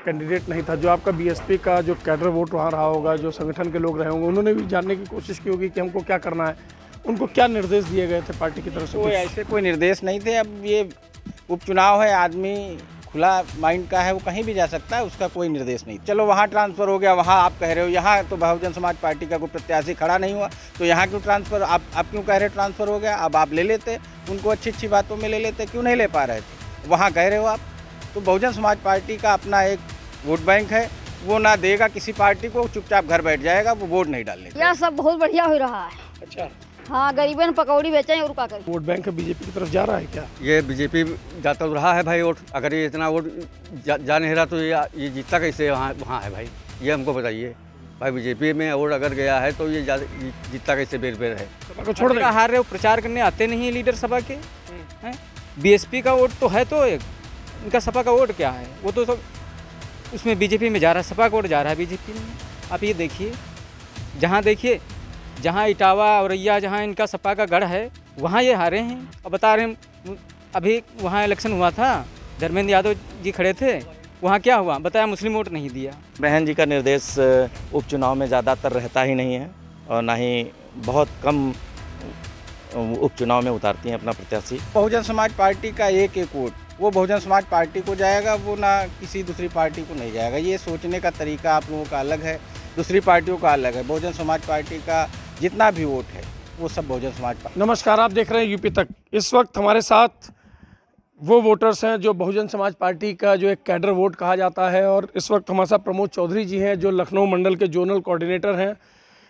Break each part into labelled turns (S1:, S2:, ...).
S1: Candidate नहीं था, जो आपका बीएसपी का जो कैडर वोट वहाँ रहा होगा, जो संगठन के लोग रहे होंगे, उन्होंने भी जानने की कोशिश की होगी कि हमको क्या करना है, उनको क्या निर्देश दिए गए थे पार्टी की तरफ से?
S2: कोई ऐसे कोई निर्देश नहीं थे। अब ये उपचुनाव है, आदमी खुला माइंड का है, वो कहीं भी जा सकता है, उसका कोई निर्देश नहीं। चलो वहाँ ट्रांसफ़र हो गया, वहाँ आप कह रहे हो यहाँ तो बहुजन समाज पार्टी का कोई प्रत्याशी खड़ा नहीं हुआ, तो यहाँ क्यों ट्रांसफ़र, आप क्यों कह रहे ट्रांसफ़र हो गया? अब आप ले लेते, उनको अच्छी अच्छी बातों में ले लेते, क्यों नहीं ले पा रहे थे? वहाँ कह रहे हो आप, तो बहुजन समाज पार्टी का अपना एक वोट बैंक है, वो ना देगा किसी पार्टी को, चुपचाप घर बैठ जाएगा, वो वोट नहीं डालने।
S3: यह सब बहुत बढ़िया हो रहा है।
S1: अच्छा,
S3: हाँ, गरीबन पकौड़ी बेचें और का करें।
S1: वोट बैंक बीजेपी की तरफ जा रहा है क्या?
S4: ये बीजेपी जाता तो रहा है भाई वोट। अगर ये इतना वोट जा नहीं रहा तो ये जीतता कैसे वहाँ है भाई? ये हमको बताइए भाई। बीजेपी में वोट अगर गया है तो ये जीतता कैसे बेर बेर है?
S1: सभा को छोड़ देगा।
S5: हार रहे हो, प्रचार करने आते नहीं है लीडर सभा के हैं। बीएसपी का वोट तो है, तो एक इनका सपा का वोट क्या है? वो तो सब उसमें बीजेपी में जा रहा है, सपा का वोट जा रहा है बीजेपी में। आप ये देखिए, देखिए जहाँ इटावा औरैया, जहाँ इनका सपा का गढ़ है, वहाँ ये हारे हैं। अब बता रहे हैं, अभी वहाँ इलेक्शन हुआ था, धर्मेंद्र यादव जी खड़े थे, वहाँ क्या हुआ बताया? मुस्लिम वोट नहीं दिया।
S6: बहन जी का निर्देश उपचुनाव में ज़्यादातर रहता ही नहीं है, और ना ही बहुत कम उपचुनाव में उतारती हैं अपना प्रत्याशी।
S2: बहुजन समाज पार्टी का एक एक वोट वो बहुजन समाज पार्टी को जाएगा, वो ना किसी दूसरी पार्टी को नहीं जाएगा। ये सोचने का तरीका आप लोगों का अलग है, दूसरी पार्टियों का अलग है। बहुजन समाज पार्टी का जितना भी वोट है वो सब बहुजन समाज पार्टी।
S1: नमस्कार, आप देख रहे हैं यूपी तक। इस वक्त हमारे साथ वो वोटर्स हैं जो बहुजन समाज पार्टी का जो एक कैडर वोट कहा जाता है, और इस वक्त हमारे साथ प्रमोद चौधरी जी हैं जो लखनऊ मंडल के जोनल कोऑर्डिनेटर हैं।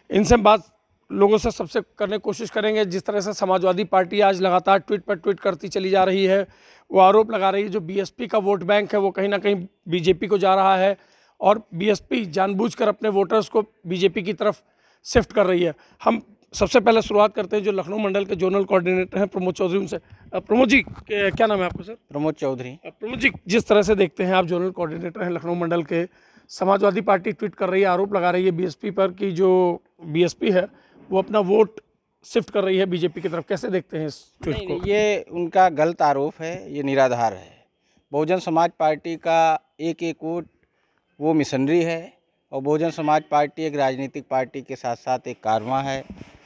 S1: इनसे बात लोगों से सबसे करने की कोशिश करेंगे। जिस तरह से समाजवादी पार्टी आज लगातार ट्वीट पर ट्वीट करती चली जा रही है, वो आरोप लगा रही है जो बीएसपी का वोट बैंक है वो कहीं ना कहीं बीजेपी को जा रहा है, और बीएसपी जानबूझकर अपने वोटर्स को बीजेपी की तरफ शिफ्ट कर रही है। हम सबसे पहले शुरुआत करते हैं जो लखनऊ मंडल के जोनल कोऑर्डिनेटर हैं प्रमोद चौधरी, उनसे। प्रमोद जी, क्या नाम है आपका सर?
S2: प्रमोद चौधरी।
S1: प्रमोद जी, जिस तरह से देखते हैं आप जोनल कोऑर्डिनेटर हैं लखनऊ मंडल के, समाजवादी पार्टी ट्वीट कर रही है, आरोप लगा रही है बीएसपी पर कि जो बीएसपी है वो अपना वोट शिफ्ट कर रही है बीजेपी की तरफ, कैसे देखते हैं इस ट्वीट को?
S2: ये उनका गलत आरोप है, ये निराधार है। बहुजन समाज पार्टी का एक एक वोट वो मिशनरी है, और बहुजन समाज पार्टी एक राजनीतिक पार्टी के साथ साथ एक कारवां है,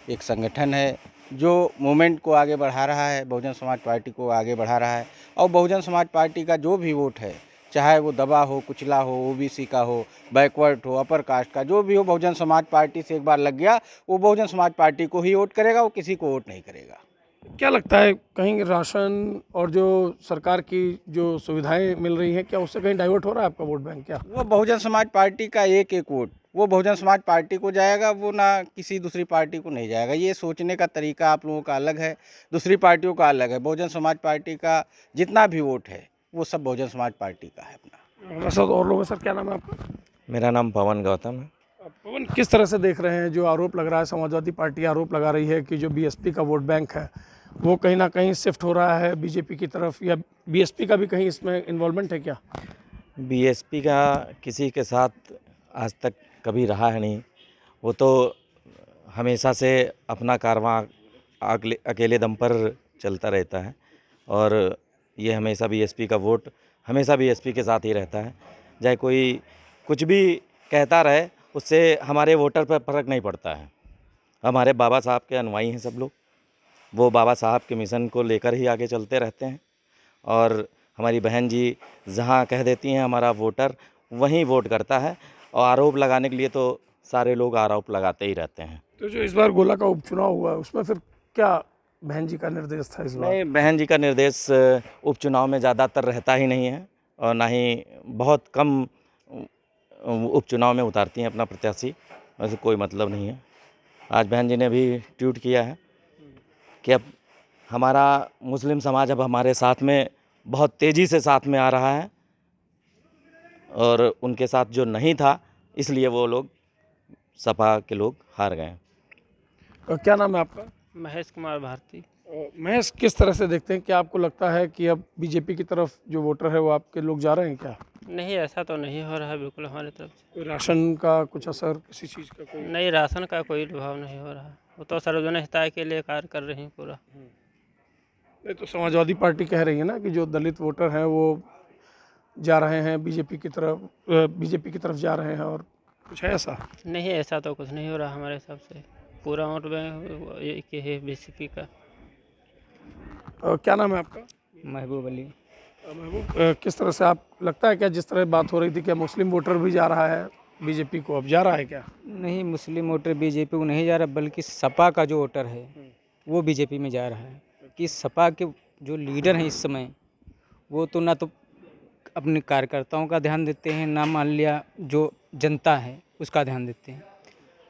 S2: एक संगठन है जो मूवमेंट को आगे बढ़ा रहा है, बहुजन समाज पार्टी को आगे बढ़ा रहा है। और बहुजन समाज पार्टी का जो भी वोट है, चाहे वो दबा हो, कुचला हो, ओबीसी का हो, बैकवर्ड हो, अपर कास्ट का, जो भी हो, बहुजन समाज पार्टी से एक बार लग गया वो बहुजन समाज पार्टी को ही वोट करेगा, वो किसी को वोट नहीं करेगा।
S1: क्या लगता है, कहीं राशन और जो सरकार की जो सुविधाएं मिल रही हैं, क्या उससे कहीं डाइवर्ट हो रहा है आपका वोट बैंक? क्या
S2: वो बहुजन समाज पार्टी का एक एक वोट वो बहुजन समाज पार्टी को जाएगा, वो ना किसी दूसरी पार्टी को नहीं जाएगा। ये सोचने का तरीका आप लोगों का अलग है, दूसरी पार्टियों का अलग है। बहुजन समाज पार्टी का जितना भी वोट है वो सब बहुजन समाज पार्टी का है अपना।
S1: सर और लोग हैं, सर क्या नाम है आपका?
S6: मेरा नाम पवन गौतम है।
S1: पवन, किस तरह से देख रहे हैं जो आरोप लग रहा है, समाजवादी पार्टी आरोप लगा रही है कि जो बीएसपी का वोट बैंक है वो कहीं ना कहीं शिफ्ट हो रहा है बीजेपी की तरफ, या बीएसपी का भी कहीं इसमें इन्वॉल्वमेंट है क्या?
S6: बीएसपी का किसी के साथ आज तक कभी रहा है नहीं। वो तो हमेशा से अपना कारवां अकेले दम पर चलता रहता है, और ये हमेशा बीएसपी का वोट हमेशा बीएसपी के साथ ही रहता है। चाहे कोई कुछ भी कहता रहे, उससे हमारे वोटर पर फर्क नहीं पड़ता है। हमारे बाबा साहब के अनुयायी हैं सब लोग, वो बाबा साहब के मिशन को लेकर ही आगे चलते रहते हैं, और हमारी बहन जी जहाँ कह देती हैं हमारा वोटर वहीं वोट करता है। और आरोप लगाने के लिए तो सारे लोग आरोप लगाते ही रहते हैं।
S1: तो जो इस बार गोला का उपचुनाव हुआ है उसमें फिर क्या बहन जी का निर्देश था इस बार?
S6: नहीं, बहन जी का निर्देश उपचुनाव में ज़्यादातर रहता ही नहीं है, और ना ही बहुत कम उपचुनाव में उतारती हैं अपना प्रत्याशी। वैसे कोई मतलब नहीं है। आज बहन जी ने भी ट्वीट किया है कि अब हमारा मुस्लिम समाज अब हमारे साथ में बहुत तेज़ी से साथ में आ रहा है, और उनके साथ जो नहीं था इसलिए वो लोग सपा के लोग हार गए।
S1: क्या नाम है आपका?
S5: महेश कुमार भारती।
S1: महेश, किस तरह से देखते हैं, क्या आपको लगता है कि अब बीजेपी की तरफ जो वोटर है वो आपके लोग जा रहे हैं क्या?
S5: नहीं, ऐसा तो नहीं हो रहा है बिल्कुल हमारी तरफ से।
S1: कोई राशन का कुछ असर, किसी चीज़ का कोई?
S5: नहीं, राशन का कोई प्रभाव नहीं हो रहा है। वो तो सार्वजनिक हिताय के लिए कार्य कर रही हैं पूरा।
S1: नहीं, तो समाजवादी पार्टी कह रही है ना कि जो दलित वोटर हैं वो जा रहे हैं बीजेपी की तरफ जा रहे हैं, और कुछ है ऐसा?
S7: नहीं, ऐसा तो कुछ नहीं हो रहा हमारे हिसाब से। पूरा वोट बैंक एक है बीजेपी का।
S1: क्या नाम है आपका?
S5: महबूब अली।
S1: महबूब, किस तरह से आप लगता है क्या, जिस तरह बात हो रही थी, क्या मुस्लिम वोटर भी जा रहा है बीजेपी को, अब जा रहा है क्या?
S5: नहीं, मुस्लिम वोटर बीजेपी को नहीं जा रहा, बल्कि सपा का जो वोटर है वो बीजेपी में जा रहा है। कि सपा के जो लीडर हैं इस समय, वो तो ना तो अपने कार्यकर्ताओं का ध्यान देते हैं, ना मान लिया जो जनता है उसका ध्यान देते हैं।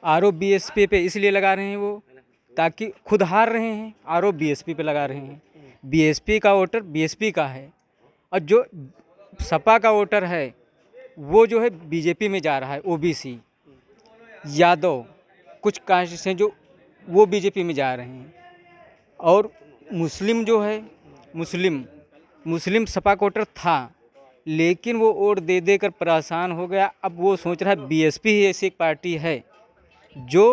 S5: आरोप बीएसपी पे इसलिए लगा रहे हैं वो, ताकि खुद हार रहे हैं, आरोप बीएसपी पे लगा रहे हैं। बीएसपी का वोटर बीएसपी का है, और जो सपा का वोटर है वो जो है बीजेपी में जा रहा है। ओबीसी, यादव, कुछ कास्ट हैं जो वो बीजेपी में जा रहे हैं। और मुस्लिम जो है, मुस्लिम सपा का वोटर था, लेकिन वो वोट दे देकर परेशान हो गया। अब वो सोच रहा है बीएसपी ही ऐसी एक पार्टी है जो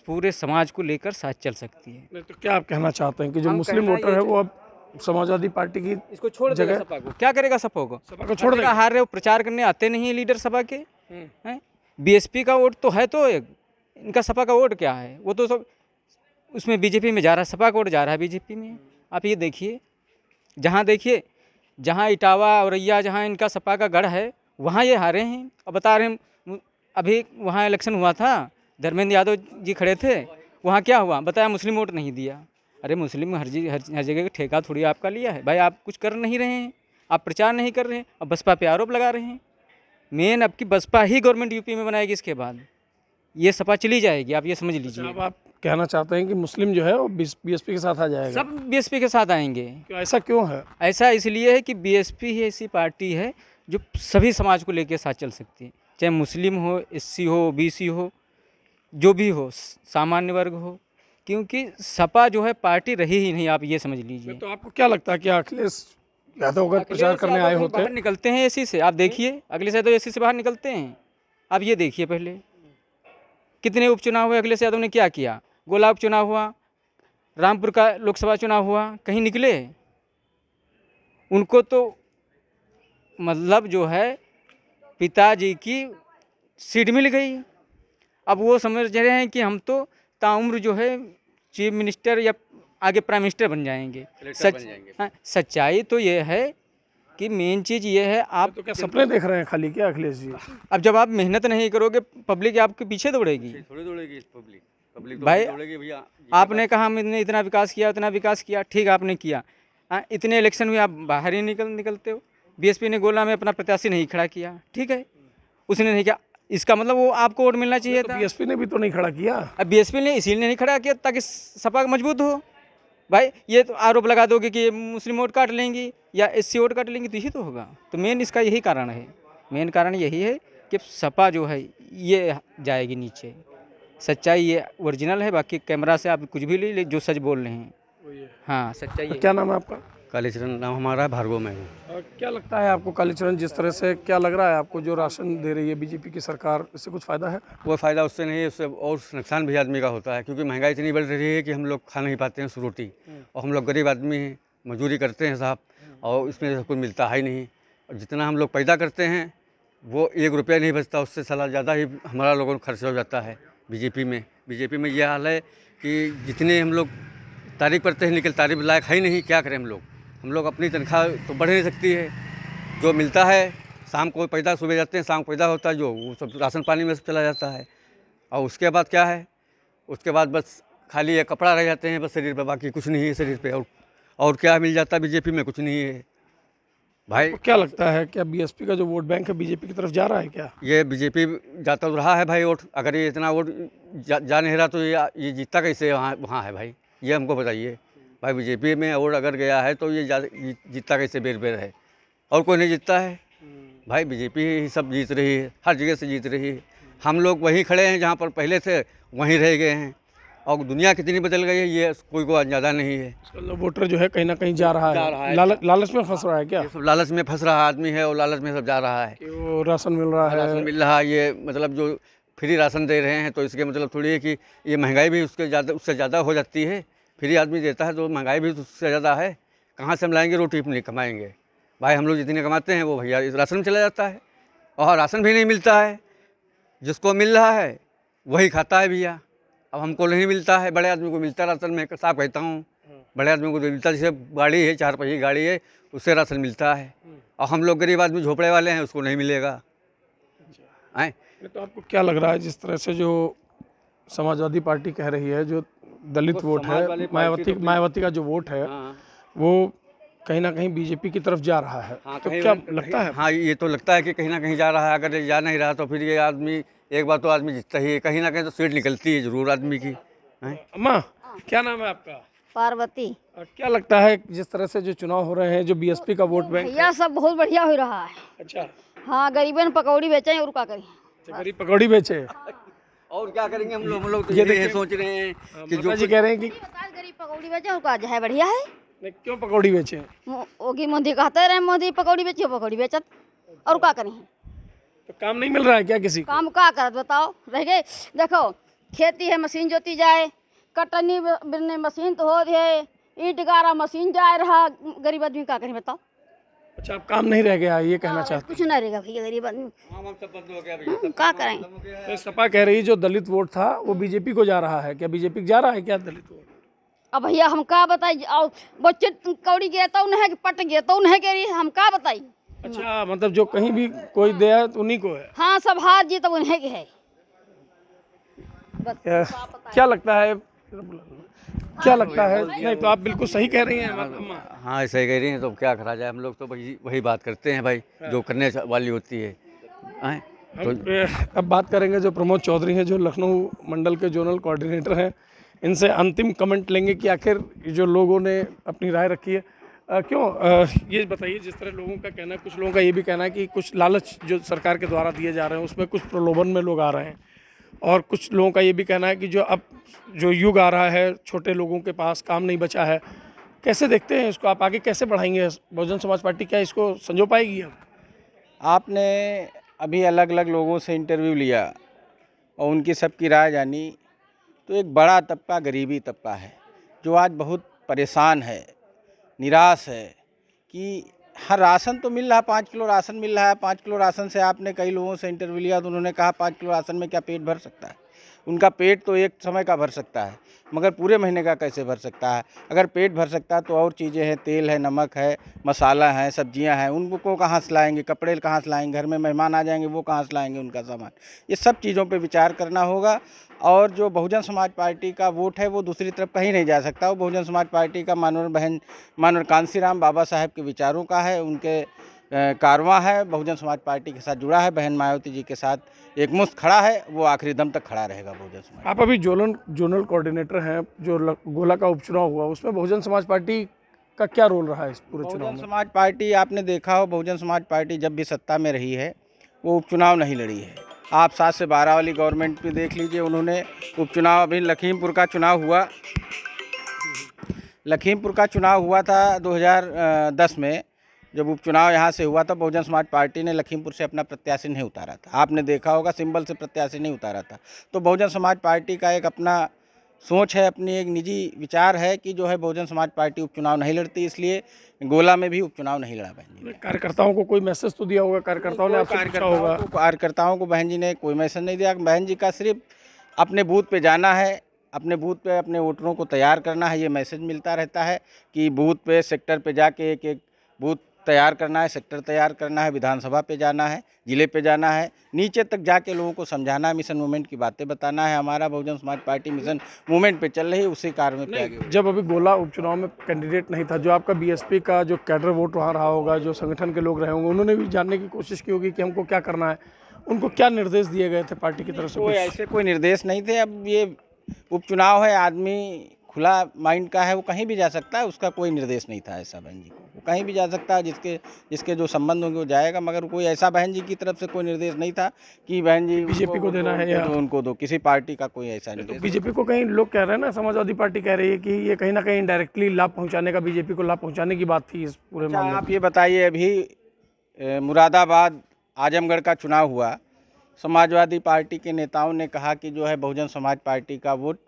S5: पूरे समाज को लेकर साथ चल सकती है।
S1: नहीं तो क्या आप कहना चाहते हैं कि जो
S5: हम
S1: मुस्लिम
S5: कहना
S1: वोटर
S5: ये
S1: है वो अब समाजवादी पार्टी की
S5: इसको छोड़ देगा
S1: जगह-
S5: सपा को? क्या करेगा सपा को?
S1: सपा को छोड़ देगा?
S5: हार रहे हो, प्रचार करने आते नहीं है लीडर सपा के हैं। बीएसपी का वोट तो है, तो एक इनका सपा का वोट क्या है? वो तो सब उसमें बीजेपी में जा रहा है, सपा का वोट जा रहा है बीजेपी में। आप ये देखिए, जहाँ इटावा औरैया, जहाँ इनका सपा का गढ़ है, वहाँ ये हारे हैं। अब बता रहे हैं, अभी वहाँ इलेक्शन हुआ था, धर्मेंद्र यादव जी खड़े थे, वहाँ क्या हुआ बताया? मुस्लिम वोट नहीं दिया। अरे मुस्लिम हर जगह का ठेका थोड़ी आपका लिया है भाई, आप कुछ कर नहीं रहे हैं, आप प्रचार नहीं कर रहे हैं, अब बसपा पे आरोप लगा रहे हैं। मेन अब की बसपा ही गवर्नमेंट यूपी में बनाएगी, इसके बाद ये सपा चली जाएगी, आप ये समझ लीजिए।
S1: अब आप कहना चाहते हैं कि मुस्लिम जो है वो बीएसपी के साथ आ जाएगा?
S5: सब बीएसपी के साथ आएंगे।
S1: ऐसा क्यों है?
S5: ऐसा इसलिए है कि बीएसपी ही ऐसी पार्टी है जो सभी समाज को लेकर साथ चल सकती है, चाहे मुस्लिम हो, एससी हो, ओबीसी हो, जो भी हो, सामान्य वर्ग हो। क्योंकि सपा जो है पार्टी रही ही नहीं, आप ये समझ लीजिए।
S1: तो आपको क्या लगता है कि अखिलेश यादव अगर प्रचार करने आए होते?
S5: बाहर निकलते हैं एसी से, आप देखिए अखिलेश यादव एसी से बाहर निकलते हैं। आप ये देखिए, पहले कितने उपचुनाव हुए, अखिलेश यादव ने क्या किया? गोला उपचुनाव हुआ, रामपुर का लोकसभा चुनाव हुआ, कहीं निकले? उनको तो मतलब जो है पिताजी की सीट मिल गई। अब वो समझ रहे हैं कि हम तो ताउम्र जो है चीफ मिनिस्टर या आगे प्राइम मिनिस्टर बन जाएंगे। हाँ, सच्चाई तो ये है कि मेन चीज़ ये है, आप
S1: तो क्या सपने देख रहे हैं खाली क्या अखिलेश जी?
S5: अब जब आप मेहनत नहीं करोगे, पब्लिक आपके पीछे दौड़ेगी।
S4: थोड़ी दौड़ेगी पब्लिक तो
S5: भाई,
S4: दौड़ेगी भैया।
S5: आपने कहा हमने इतना विकास किया, उतना विकास किया, ठीक आपने किया। हाँ, इतने इलेक्शन में आप बाहर ही निकलते हो। बीएसपी ने गोला में अपना प्रत्याशी नहीं खड़ा किया, ठीक है, उसने नहीं किया, इसका मतलब वो आपको वोट मिलना चाहिए था।
S1: बीएसपी ने भी तो नहीं खड़ा किया।
S5: अब बीएसपी ने इसीलिए नहीं खड़ा किया ताकि सपा मजबूत हो। भाई ये तो आरोप लगा दोगे कि ये मुस्लिम वोट काट लेंगी या एससी वोट काट लेंगी, तो यही तो होगा। तो मेन इसका यही कारण है, मेन कारण यही है कि सपा जो है ये जाएगी नीचे। सच्चाई ये ओरिजिनल है, बाकी कैमरा से आप कुछ भी ले जो सच बोल रहे हैं। हाँ, सच्चाई है।
S1: क्या नाम है आपका?
S4: कालीचरण नाम हमारा, भार्गव में है।
S1: क्या लगता है आपको कालीचरण, जिस तरह से क्या लग रहा है आपको जो राशन दे रही है बीजेपी की सरकार, इससे कुछ फ़ायदा है?
S4: वो फ़ायदा उससे नहीं है, उससे और नुकसान भी आदमी का होता है। क्योंकि महंगाई इतनी बढ़ रही है कि हम लोग खा नहीं पाते हैं रोटी, और हम लोग गरीब आदमी हैं, मजदूरी करते हैं साहब, और इसमें से कुछ मिलता है ही नहीं। और जितना हम लोग पैदा करते हैं वो 1 रुपया नहीं बचता, उससे साला ज़्यादा ही हमारा लोगों को खर्च हो जाता है बीजेपी में। ये हाल है कि जितने हम लोग तारीफ करते हैं, लेकिन तारीफ लायक है ही नहीं। क्या करें हम लोग अपनी तनख्वाह तो बढ़ नहीं सकती है, जो मिलता है शाम को पैदा, सुबह जाते हैं शाम को पैदा होता है, जो वो सब राशन पानी में सब चला जाता है। और उसके बाद क्या है, उसके बाद बस खाली ये कपड़ा रह जाते हैं बस शरीर पे, बाकी कुछ नहीं है शरीर पे। और क्या मिल जाता है बीजेपी में? कुछ नहीं है भाई।
S1: क्या लगता है, क्या बीएसपी का जो वोट बैंक है बीजेपी की तरफ जा रहा है क्या?
S4: ये बीजेपी जाता तो रहा है भाई वोट। अगर ये इतना वोट जा नहीं रहा तो ये जीतता कैसे वहाँ है भाई, ये हमको बताइए भाई। बीजेपी में वोट अगर गया है तो ये जीतता कैसे बेर है, और कोई नहीं जीतता है भाई। बीजेपी ही सब जीत रही है, हर जगह से जीत रही है। हम लोग वहीं खड़े हैं जहाँ पर पहले थे, वहीं रह गए हैं। और दुनिया कितनी बदल गई है ये कोई को अंदाजा नहीं है।
S1: मतलब वोटर जो है कहीं ना कहीं जा रहा है। लालच में फंस रहा है क्या?
S4: ये सब लालच में फंस रहा आदमी है, और लालच में सब जा रहा है
S1: कि वो राशन मिल रहा है,
S4: राशन मिल रहा है। ये मतलब जो फ्री राशन दे रहे हैं, तो इसके मतलब थोड़ी है कि ये महंगाई भी उससे ज़्यादा हो जाती है। फ्री आदमी देता है तो महंगाई भी उससे ज़्यादा है। कहाँ से हम लाएंगे रोटी अपनी, कमाएंगे? भाई हम लोग जितने कमाते हैं वो भैया इस राशन में चला जाता है, और राशन भी नहीं मिलता है। जिसको मिल रहा है वही खाता है भैया। अब हमको नहीं मिलता है, बड़े आदमी को मिलता है राशन में, साफ कहता हूँ। बड़े आदमी को तो मिलता है, जैसे गाड़ी है, 4 पहिए गाड़ी है, उससे राशन मिलता है। और हम लोग गरीब आदमी झोपड़े वाले हैं, उसको नहीं मिलेगा। आए
S1: तो आपको क्या लग रहा है जिस तरह से जो समाजवादी पार्टी कह रही है, जो दलित वोट है, मायावती का जो वोट है, वो कहीं ना कहीं बीजेपी की तरफ जा रहा है, तो क्या लगता है?
S4: हाँ, ये तो लगता है कि कहीं ना कहीं जा रहा है। अगर ये जा नहीं रहा तो फिर ये आदमी, एक बार तो आदमी जीतता ही है, कहीं ना कहीं तो सीट निकलती है जरूर आदमी की।
S1: अम्मा, क्या नाम है आपका?
S3: पार्वती।
S1: और क्या लगता है जिस तरह से जो चुनाव हो रहे हैं, जो बीएसपी का वोट बैंक?
S3: भैया सब बहुत बढ़िया हो रहा है।
S1: अच्छा,
S3: हाँ, गरीबन पकौड़ी बेचें और क्या करें।
S1: गरीब पकौड़ी बेचे,
S4: और क्या करेंगे हम लोग तो
S1: ये
S4: ये सोच रहे हैं कि जो
S1: जी कह रहे हैं कि
S3: गरीब पकौड़ी बेचे और क्या है, बढ़िया है।
S1: नहीं, क्यों पकौड़ी बेचे?
S3: ओगी मोदी कहते रहे मोदी पकौड़ी बेची, पकौड़ी बेचत और क्या करें।
S1: तो काम नहीं मिल रहा है क्या किसी को?
S3: काम क्या करत बताओ, रह गए। देखो, खेती है मशीन जोती जाए, कटनी बिरने मशीन तो हो रही है, ईट गारा मशीन जाए रहा, गरीब आदमी क्या करें बताओ।
S1: अच्छा, अब काम नहीं रह गया, ये कहना चाहते
S3: कुछ नहीं रहेगा भैया, गरीब आदमी क्या करें।
S1: हैं? तो सपा कह रही है जो दलित वोट था वो बीजेपी को जा रहा है, क्या बीजेपी जा रहा है क्या दलित वोट?
S3: अब भैया हम क्या बताई, बच्चे कौड़ी गए तो उन्हें पट गए तो उन्हें कह रही, हम क्या बताई।
S1: अच्छा, मतलब जो कहीं भी कोई दे है तो उन्हीं को है।
S3: हाँ, सब हार जी तो उन्हें की है।
S1: क्या लगता है, क्या लगता है? नहीं, तो आप बिल्कुल सही कह रही हैं अम्मा।
S4: हाँ, ऐसा ही कह रही हैं, तो क्या करा जाए। हम लोग तो वही बात करते हैं भाई, जो करने वाली होती है।
S1: हम अब बात करेंगे जो प्रमोद चौधरी हैं, जो लखनऊ मंडल के जोनल कोऑर्डिनेटर हैं। इनसे अंतिम कमेंट लेंगे कि आखिर जो लोगों ने अपनी राय रखी है, ये बताइए, जिस तरह लोगों का कहना है, कुछ लोगों का ये भी कहना है कि कुछ लालच जो सरकार के द्वारा दिए जा रहे हैं उसमें कुछ प्रलोभन में लोग आ रहे हैं, और कुछ लोगों का ये भी कहना है कि जो युग आ रहा है, छोटे लोगों के पास काम नहीं बचा है। कैसे देखते हैं इसको, आप आगे कैसे बढ़ाएंगे? बहुजन समाज पार्टी क्या इसको संजो पाएगी? अब
S2: आपने अभी अलग अलग लोगों से इंटरव्यू लिया और उनकी सबकी राय जानी, तो एक बड़ा तबका गरीबी तबका है जो आज बहुत परेशान है, निराश है कि हर राशन तो मिल रहा है, 5 किलो राशन मिल रहा है। 5 किलो राशन से आपने कई लोगों से इंटरव्यू लिया तो उन्होंने कहा 5 किलो राशन में क्या पेट भर सकता है? उनका पेट तो एक समय का भर सकता है, मगर पूरे महीने का कैसे भर सकता है? अगर पेट भर सकता है तो और चीज़ें हैं, तेल है, नमक है, मसाला है, सब्जियां हैं, उनको कहाँ से लाएंगे? कपड़े कहाँ से लाएंगे? घर में मेहमान आ जाएंगे, वो कहाँ से लाएंगे उनका सामान? ये सब चीज़ों पे विचार करना होगा। और जो बहुजन समाज पार्टी का वोट है वो दूसरी तरफ कहीं नहीं जा सकता। वो बहुजन समाज पार्टी का मानवर कांसीराम बाबा साहब के विचारों का है, उनके कारवां है, बहुजन समाज पार्टी के साथ जुड़ा है, बहन मायावती जी के साथ एक मुश्त खड़ा है, वो आखिरी दम तक खड़ा रहेगा बहुजन समाज।
S1: आप अभी जोनल कोऑर्डिनेटर हैं, जो गोला का उपचुनाव हुआ उसमें बहुजन समाज पार्टी का क्या रोल रहा है इस पूरे चुनाव
S2: बहुजन
S1: में?
S2: समाज पार्टी आपने देखा हो, बहुजन समाज पार्टी जब भी सत्ता में रही है वो उपचुनाव नहीं लड़ी है। आप 7 से 12 वाली गवर्नमेंट भी देख लीजिए, उन्होंने उपचुनाव, अभी लखीमपुर का चुनाव हुआ था 2010 में, जब उपचुनाव यहाँ से हुआ था, बहुजन समाज पार्टी ने लखीमपुर से अपना प्रत्याशी नहीं उतारा था। आपने देखा होगा, सिंबल से प्रत्याशी नहीं उतारा था। तो बहुजन समाज पार्टी का एक अपना सोच है, अपनी एक निजी विचार है कि जो है बहुजन समाज पार्टी उपचुनाव नहीं लड़ती, इसलिए गोला में भी उपचुनाव नहीं लड़ा बहन जी।
S1: कार्यकर्ताओं को कोई मैसेज तो दिया होगा, कार्यकर्ताओं ने आपसे पूछा होगा?
S2: कार्यकर्ताओं को बहन जी ने कोई मैसेज नहीं दिया। बहन जी का सिर्फ अपने बूथ पे जाना है, अपने बूथ पे अपने वोटरों को तैयार करना है। ये मैसेज मिलता रहता है कि बूथ पे, सेक्टर पे जाके एक एक बूथ तैयार करना है, सेक्टर तैयार करना है, विधानसभा पे जाना है, जिले पे जाना है, नीचे तक जाके लोगों को समझाना है, मिशन मूवमेंट की बातें बताना है। हमारा Bahujan Samaj party mission movement पे चल रही है, उसी कार्य में पे आगे।
S1: जब अभी गोला उपचुनाव में कैंडिडेट नहीं था, जो आपका बीएसपी का जो कैडर वोट वहाँ रहा होगा, जो संगठन के लोग रहे होंगे, उन्होंने भी जानने की कोशिश की होगी कि हमको क्या करना है। उनको क्या निर्देश दिए गए थे पार्टी की तरफ से?
S2: कोई ऐसे कोई निर्देश नहीं थे। अब ये उपचुनाव है, आदमी खुला माइंड का है, वो कहीं भी जा सकता है, उसका कोई निर्देश नहीं था ऐसा बहन जी को। वो कहीं भी जा सकता है, जिसके जो संबंध होंगे वो जाएगा, मगर कोई ऐसा बहन जी की तरफ से कोई निर्देश नहीं था कि बहन जी
S1: बीजेपी को देना है या
S2: उनको दो। किसी पार्टी का कोई ऐसा निर्देश।
S1: तो बीजेपी को कहीं लोग कह रहे हैं ना, समाजवादी पार्टी कह रही है कि ये कहीं ना कहीं डायरेक्टली लाभ पहुंचाने का, बीजेपी को लाभ पहुंचाने की बात थी इस पूरे मामले में।
S2: आप ये बताइए, अभी मुरादाबाद आजमगढ़ का चुनाव हुआ, समाजवादी पार्टी के नेताओं ने कहा कि जो है बहुजन समाज पार्टी का वोट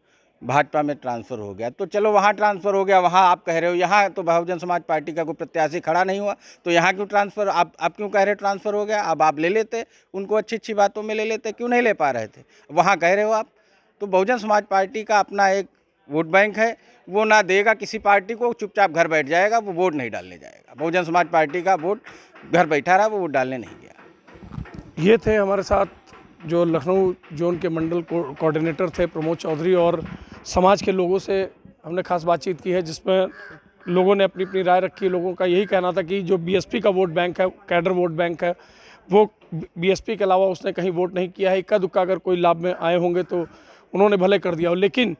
S2: भाजपा में ट्रांसफ़र हो गया। तो चलो वहाँ ट्रांसफ़र हो गया, वहाँ आप कह रहे हो यहाँ तो बहुजन समाज पार्टी का कोई प्रत्याशी खड़ा नहीं हुआ, तो यहाँ क्यों ट्रांसफ़र, आप क्यों कह रहे ट्रांसफ़र हो गया? अब आप ले लेते, उनको अच्छी अच्छी बातों में ले लेते, क्यों नहीं ले पा रहे थे? वहाँ कह रहे हो आप। तो बहुजन समाज पार्टी का अपना एक वोट बैंक है, वो ना देगा किसी पार्टी को, चुपचाप घर बैठ जाएगा, वो वोट नहीं डालने जाएगा। बहुजन समाज पार्टी का वोट घर बैठा रहा, वो वोट डालने नहीं गया।
S1: ये थे हमारे साथ जो लखनऊ जोन के मंडल कोऑर्डिनेटर थे प्रमोद चौधरी, और समाज के लोगों से हमने खास बातचीत की है जिसमें लोगों ने अपनी अपनी राय रखी। लोगों का यही कहना था कि जो बीएसपी का वोट बैंक है, कैडर वोट बैंक है, वो बीएसपी के अलावा उसने कहीं वोट नहीं किया है। इक्का दुक्का अगर कोई लाभ में आए होंगे तो उन्होंने भले कर दिया हो। लेकिन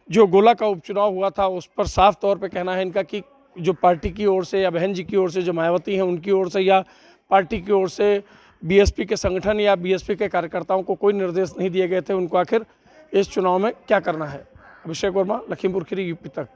S1: जो गोला का उपचुनाव हुआ था उस पर साफ तौर पे कहना है इनका कि जो पार्टी की ओर से या बहन जी की ओर से, जो मायावती हैं उनकी ओर से या पार्टी की ओर से बीएसपी के संगठन या बीएसपी के कार्यकर्ताओं को कोई निर्देश नहीं दिए गए थे उनको आखिर इस चुनाव में क्या करना है। अभिषेक वर्मा, लखीमपुर खीरी, यूपी तक।